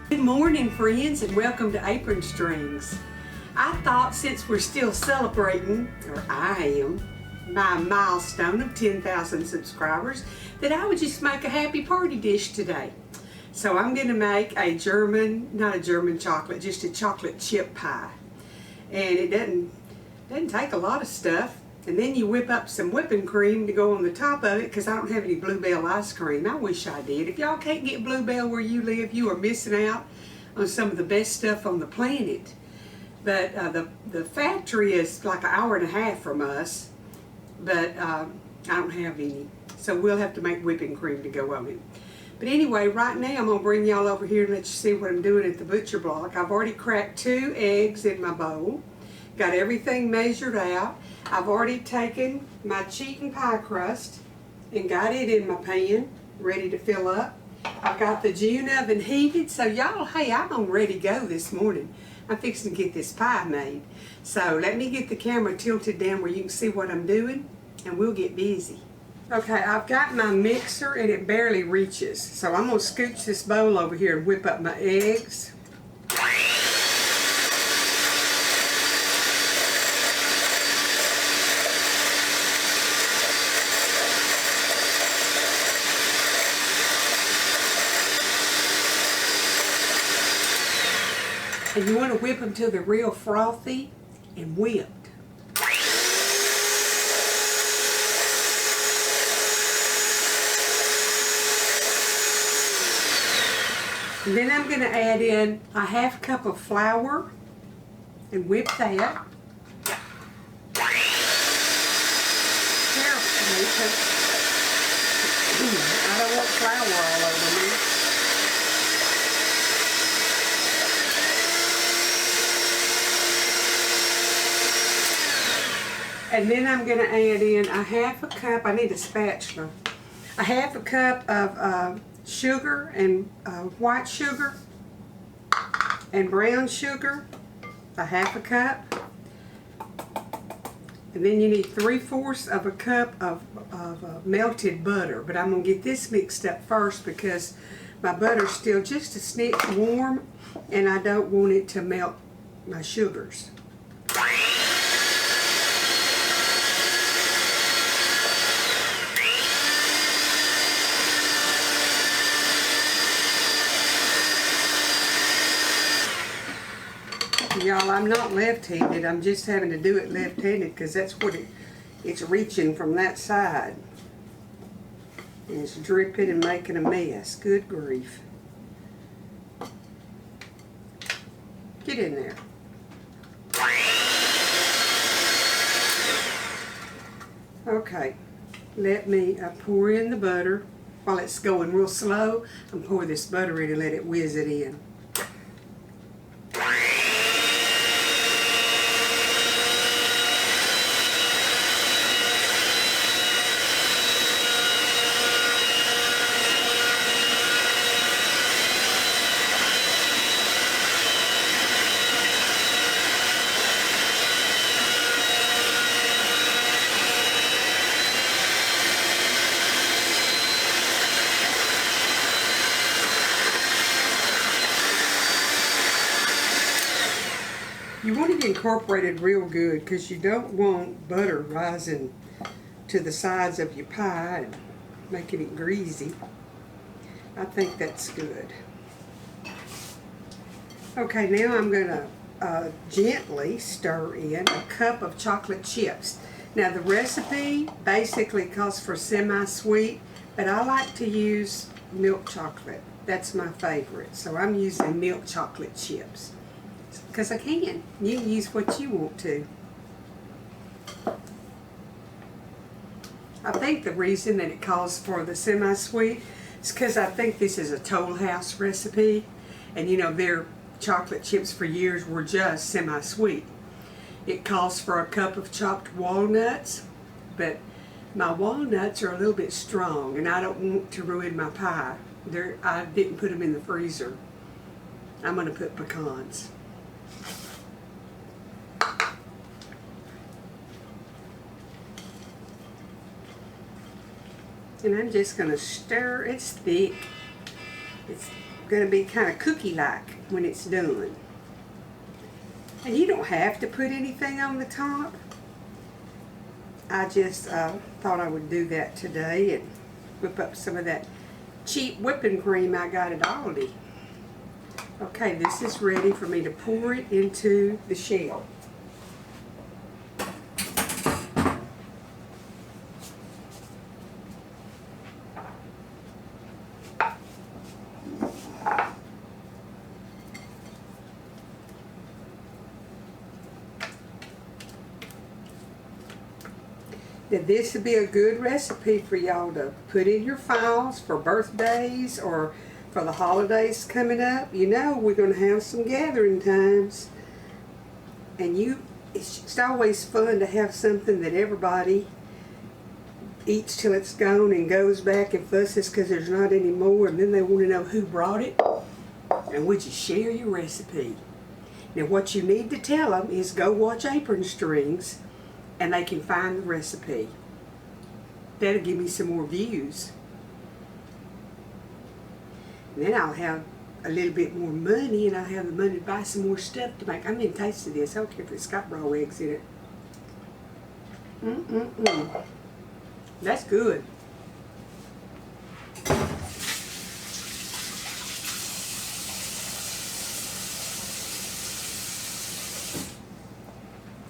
Good morning, friends, and welcome to Apron Strings. I thought since we're still celebrating, or I am, my milestone of 10,000 subscribers, that I would just make a happy party dish today. So I'm going to make not a German chocolate, just a chocolate chip pie. And it doesn't take a lot of stuff. And then you whip up some whipping cream to go on the top of it, because I don't have any Bluebell ice cream. I wish I did. If y'all can't get Bluebell where you live, you are missing out on some of the best stuff on the planet. But the factory is like an hour and a half from us, but I don't have any. So we'll have to make whipping cream to go on it. But anyway, right now I'm going to bring y'all over here and let you see what I'm doing at the butcher block. I've already cracked 2 eggs in my bowl. Got everything measured out. I've already taken my cheating pie crust and got it in my pan, ready to fill up. I've got the June oven heated, so y'all, hey, I'm on ready to go this morning. I'm fixing to get this pie made. So let me get the camera tilted down where you can see what I'm doing, and we'll get busy. Okay, I've got my mixer and it barely reaches. So I'm going to scooch this bowl over here and whip up my eggs. And you want to whip them till they're real frothy and whipped. And then I'm going to add in a ½ cup of flour and whip that. Carefully, because I don't want flour all over me. And then I'm going to add in a ½ cup, I need a spatula, a ½ cup of sugar and white sugar and brown sugar, a ½ cup. And then you need 3/4 of a cup of melted butter. But I'm going to get this mixed up first because my butter's still just a snitch warm and I don't want it to melt my sugars. Y'all, I'm not left-handed. I'm just having to do it left-handed because that's what it's reaching from that side. And it's dripping and making a mess. Good grief. Get in there. Okay. Let me pour in the butter. While it's going real slow, I'm pour this butter in and let it whiz it in. You want it incorporated real good because you don't want butter rising to the sides of your pie and making it greasy. I think that's good. Okay, now I'm going to gently stir in a cup of chocolate chips. Now the recipe basically calls for semi-sweet, but I like to use milk chocolate. That's my favorite. So I'm using milk chocolate chips. Because I can. You can use what you want to. I think the reason that it calls for the semi-sweet is because I think this is a Toll House recipe. And you know, their chocolate chips for years were just semi-sweet. It calls for a cup of chopped walnuts, but my walnuts are a little bit strong and I don't want to ruin my pie. I didn't put them in the freezer. I'm going to put pecans. And I'm just going to stir. It's thick. It's going to be kind of cookie-like when it's done. And you don't have to put anything on the top. I just thought I would do that today and whip up some of that cheap whipping cream I got at Aldi. Okay, this is ready for me to pour it into the shell. Now this would be a good recipe for y'all to put in your files for birthdays or for the holidays coming up. You know we're going to have some gathering times. And it's just always fun to have something that everybody eats till it's gone and goes back and fusses because there's not any more. And then they want to know who brought it. And would you share your recipe? Now what you need to tell them is go watch Apron Strings and they can find the recipe. That'll give me some more views. And then I'll have a little bit more money and I'll have the money to buy some more stuff to make. I'm in taste of this. I don't care if it's got raw eggs in it. That's good.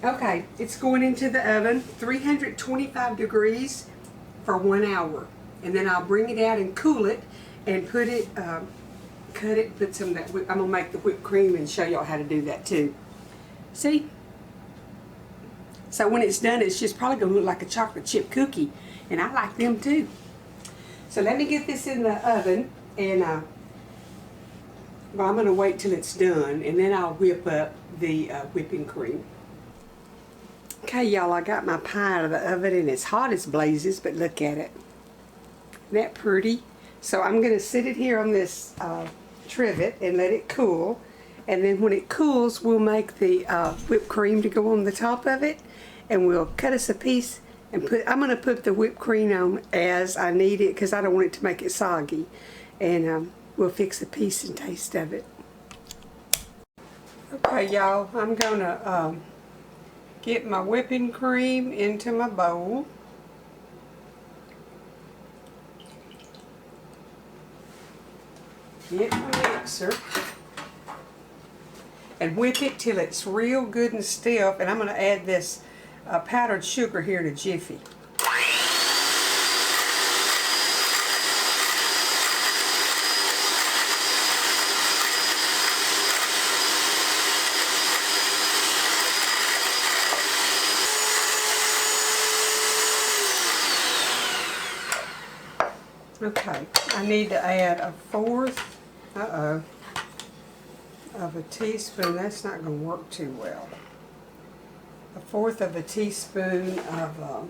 Okay, it's going into the oven, 325 degrees for 1 hour. And then I'll bring it out and cool it and put it, cut it, put some of that, I'm going to make the whipped cream and show y'all how to do that too. See? So when it's done, it's just probably going to look like a chocolate chip cookie. And I like them too. So let me get this in the oven and, well, I'm going to wait till it's done and then I'll whip up the whipping cream. Okay, y'all, I got my pie out of the oven and it's hot as blazes, but look at it. Isn't that pretty? So I'm going to sit it here on this trivet and let it cool. And then when it cools, we'll make the whipped cream to go on the top of it. And we'll cut us a piece and I'm going to put the whipped cream on as I need it because I don't want it to make it soggy. And we'll fix a piece and taste of it. Okay, y'all, I'm going to get my whipping cream into my bowl. Get my mixer and whip it till it's real good and stiff. And I'm going to add this powdered sugar here in a jiffy. Okay, I need to add a fourth, of a teaspoon. That's not going to work too well. A fourth of a teaspoon of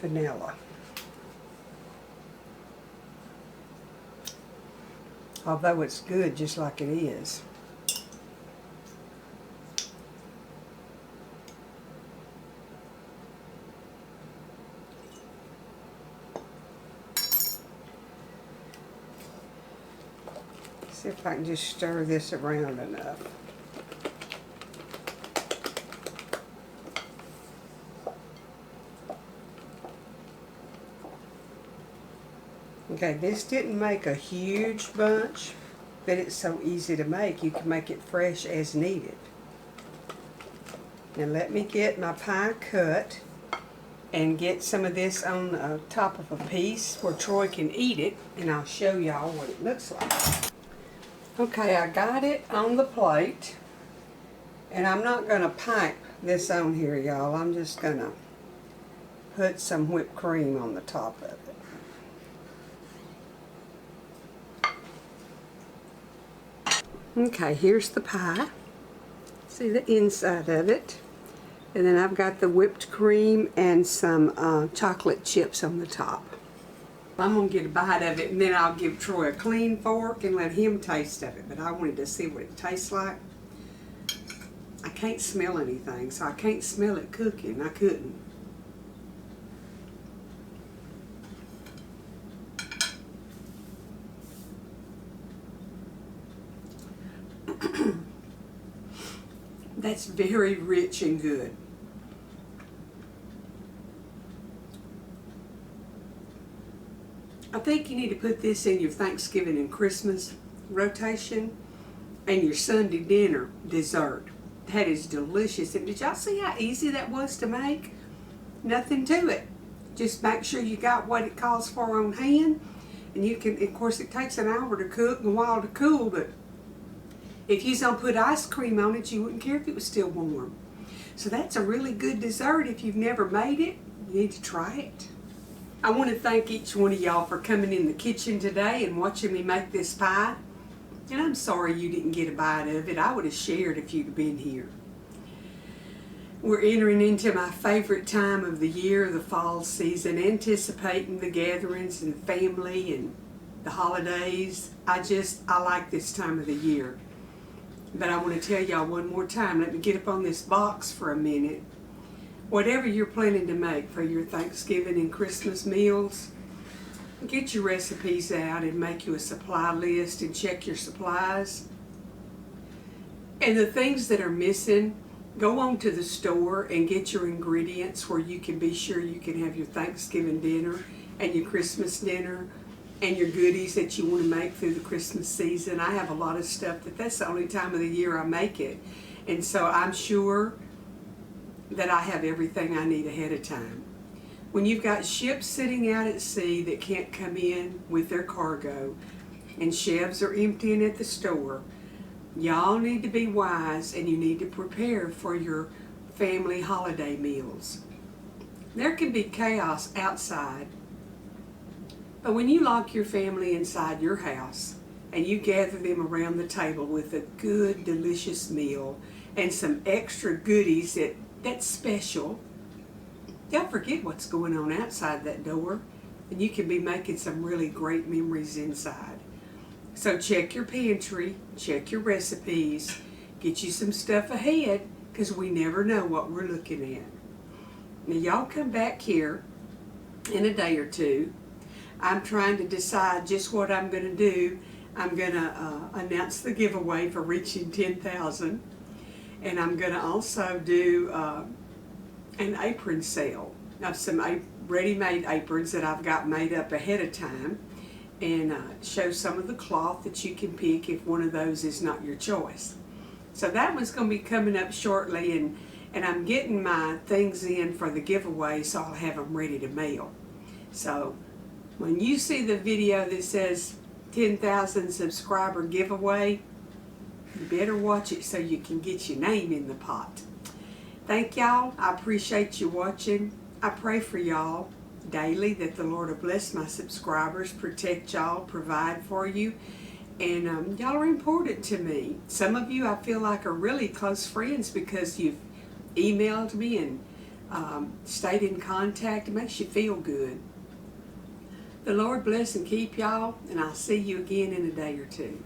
vanilla. Although it's good just like it is. See if I can just stir this around enough. Okay, this didn't make a huge bunch, but it's so easy to make. You can make it fresh as needed. Now let me get my pie cut and get some of this on the top of a piece where Troy can eat it, and I'll show y'all what it looks like. Okay, I got it on the plate, and I'm not going to pipe this on here, y'all. I'm just going to put some whipped cream on the top of it. Okay, here's the pie. See the inside of it. And then I've got the whipped cream and some chocolate chips on the top. I'm going to get a bite of it, and then I'll give Troy a clean fork and let him taste of it. But I wanted to see what it tastes like. I can't smell anything, so I can't smell it cooking. I couldn't. That's very rich and good. I think you need to put this in your Thanksgiving and Christmas rotation and your Sunday dinner dessert. That is delicious. And did y'all see how easy that was to make? Nothing to it. Just make sure you got what it calls for on hand. And you can, of course, it takes an hour to cook and a while to cool, but if you don't put ice cream on it, you wouldn't care if it was still warm. So that's a really good dessert. If you've never made it, you need to try it. I want to thank each one of y'all for coming in the kitchen today and watching me make this pie. And I'm sorry you didn't get a bite of it. I would have shared if you'd been here. We're entering into my favorite time of the year, the fall season, anticipating the gatherings and family and the holidays. I like this time of the year. But I want to tell y'all one more time, let me get up on this box for a minute. Whatever you're planning to make for your Thanksgiving and Christmas meals, get your recipes out and make you a supply list and check your supplies. And the things that are missing, go on to the store and get your ingredients where you can be sure you can have your Thanksgiving dinner and your Christmas dinner and your goodies that you want to make through the Christmas season. I have a lot of stuff that's the only time of the year I make it. And so I'm sure that I have everything I need ahead of time. When you've got ships sitting out at sea that can't come in with their cargo and shelves are emptying at the store, y'all need to be wise and you need to prepare for your family holiday meals. There can be chaos outside, but when you lock your family inside your house and you gather them around the table with a good, delicious meal and some extra goodies that's special, they'll forget what's going on outside that door, and you can be making some really great memories inside. So check your pantry, check your recipes, get you some stuff ahead, because we never know what we're looking at. Now y'all come back here in a day or two. I'm trying to decide just what I'm going to do. I'm going to announce the giveaway for reaching 10,000, and I'm going to also do an apron sale of some ready-made aprons that I've got made up ahead of time, and show some of the cloth that you can pick if one of those is not your choice. So that one's going to be coming up shortly, and I'm getting my things in for the giveaway so I'll have them ready to mail. So when you see the video that says 10,000 subscriber giveaway, you better watch it so you can get your name in the pot. Thank y'all. I appreciate you watching. I pray for y'all daily that the Lord will bless my subscribers, protect y'all, provide for you. And y'all are important to me. Some of you I feel like are really close friends because you've emailed me and stayed in contact. It makes you feel good. The Lord bless and keep y'all, and I'll see you again in a day or two.